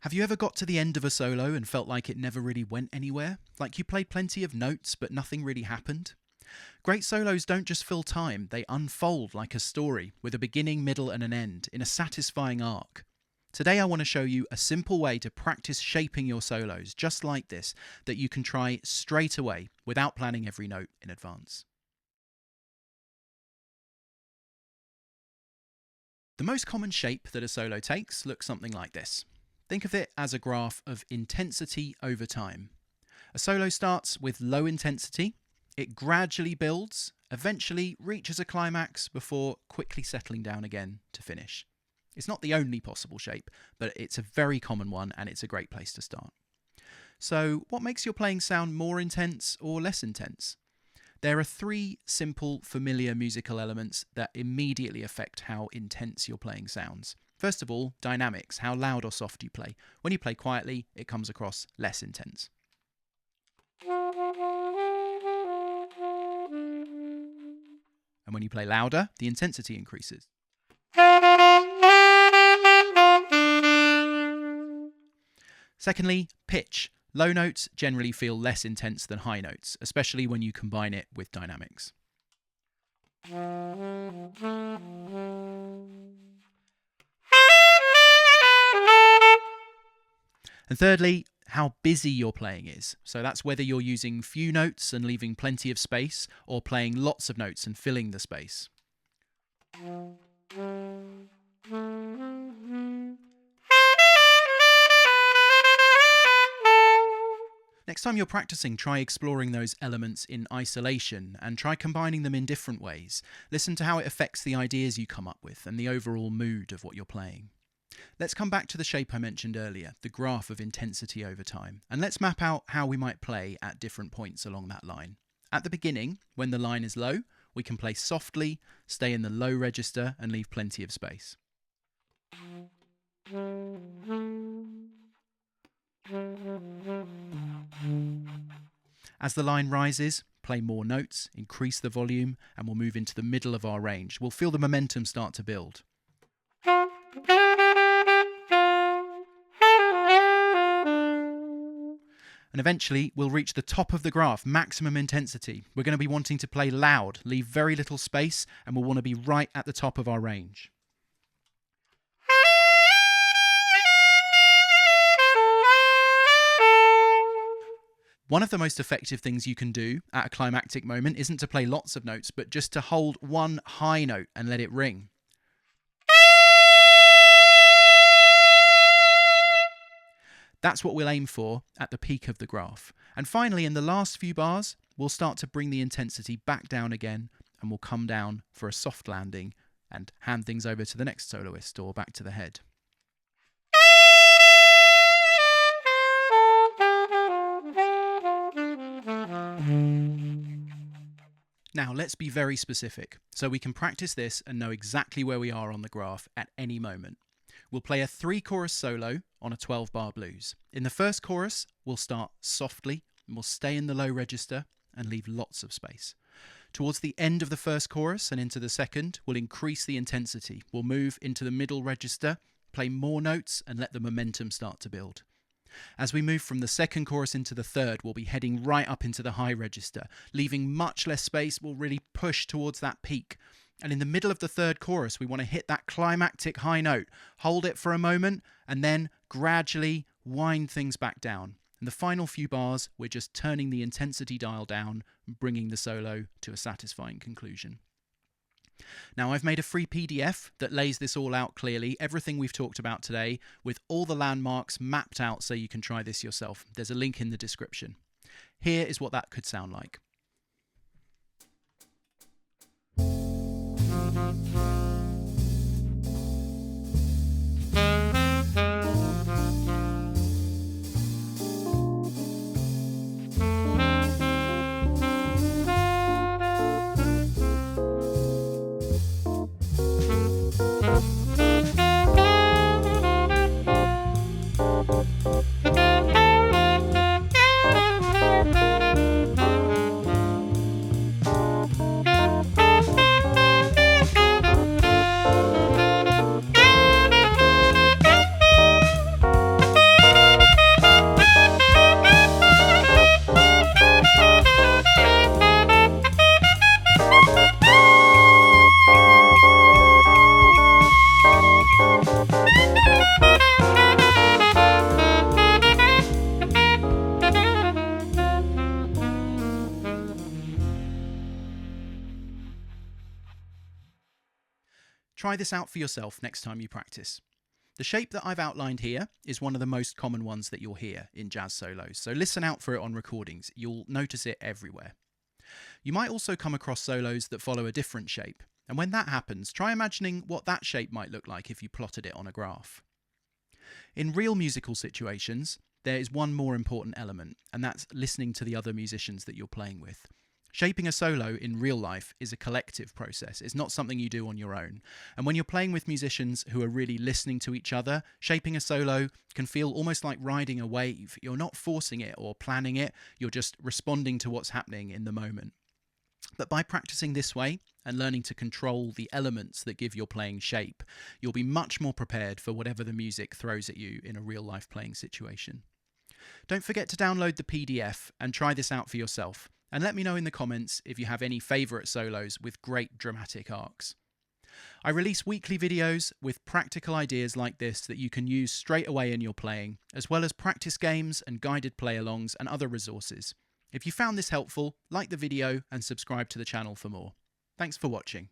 Have you ever got to the end of a solo and felt like it never really went anywhere? Like you played plenty of notes but nothing really happened? Great solos don't just fill time, they unfold like a story, with a beginning, middle and an end, in a satisfying arc. Today I want to show you a simple way to practice shaping your solos, just like this, that you can try straight away, without planning every note in advance. The most common shape that a solo takes looks something like this. Think of it as a graph of intensity over time. A solo starts with low intensity, it gradually builds, eventually reaches a climax before quickly settling down again to finish. It's not the only possible shape, but it's a very common one and it's a great place to start. So, what makes your playing sound more intense or less intense? There are three simple, familiar musical elements that immediately affect how intense your playing sounds. First of all, dynamics, how loud or soft you play. When you play quietly, it comes across less intense. And when you play louder, the intensity increases. Secondly, pitch. Low notes generally feel less intense than high notes, especially when you combine it with dynamics. And thirdly, how busy your playing is. So that's whether you're using few notes and leaving plenty of space, or playing lots of notes and filling the space. Next time you're practicing, try exploring those elements in isolation and try combining them in different ways. Listen to how it affects the ideas you come up with and the overall mood of what you're playing. Let's come back to the shape I mentioned earlier, the graph of intensity over time, and let's map out how we might play at different points along that line. At the beginning, when the line is low, we can play softly, stay in the low register and leave plenty of space. As the line rises, play more notes, increase the volume, and we'll move into the middle of our range. We'll feel the momentum start to build. And eventually, we'll reach the top of the graph, maximum intensity. We're going to be wanting to play loud, leave very little space, and we'll want to be right at the top of our range. One of the most effective things you can do at a climactic moment isn't to play lots of notes, but just to hold one high note and let it ring. That's what we'll aim for at the peak of the graph. And finally, in the last few bars, we'll start to bring the intensity back down again, and we'll come down for a soft landing and hand things over to the next soloist or back to the head. Now let's be very specific, so we can practice this and know exactly where we are on the graph at any moment. We'll play a 3-chorus solo on a 12-bar blues. In the first chorus, we'll start softly, and we'll stay in the low register and leave lots of space. Towards the end of the first chorus and into the second, we'll increase the intensity. We'll move into the middle register, play more notes, and let the momentum start to build. As we move from the second chorus into the third, we'll be heading right up into the high register. Leaving much less space, we'll really push towards that peak. And in the middle of the third chorus, we want to hit that climactic high note, hold it for a moment, and then gradually wind things back down. In the final few bars, we're just turning the intensity dial down, bringing the solo to a satisfying conclusion. Now, I've made a free PDF that lays this all out clearly, everything we've talked about today, with all the landmarks mapped out so you can try this yourself. There's a link in the description. Here is what that could sound like. Try this out for yourself next time you practice. The shape that I've outlined here is one of the most common ones that you'll hear in jazz solos, so listen out for it on recordings. You'll notice it everywhere. You might also come across solos that follow a different shape, and when that happens, try imagining what that shape might look like if you plotted it on a graph. In real musical situations, there is one more important element, and that's listening to the other musicians that you're playing with. Shaping a solo in real life is a collective process. It's not something you do on your own. And when you're playing with musicians who are really listening to each other, shaping a solo can feel almost like riding a wave. You're not forcing it or planning it, you're just responding to what's happening in the moment. But by practicing this way and learning to control the elements that give your playing shape, you'll be much more prepared for whatever the music throws at you in a real life playing situation. Don't forget to download the PDF and try this out for yourself. And let me know in the comments if you have any favourite solos with great dramatic arcs. I release weekly videos with practical ideas like this that you can use straight away in your playing, as well as practice games and guided play-alongs and other resources. If you found this helpful, like the video and subscribe to the channel for more. Thanks for watching.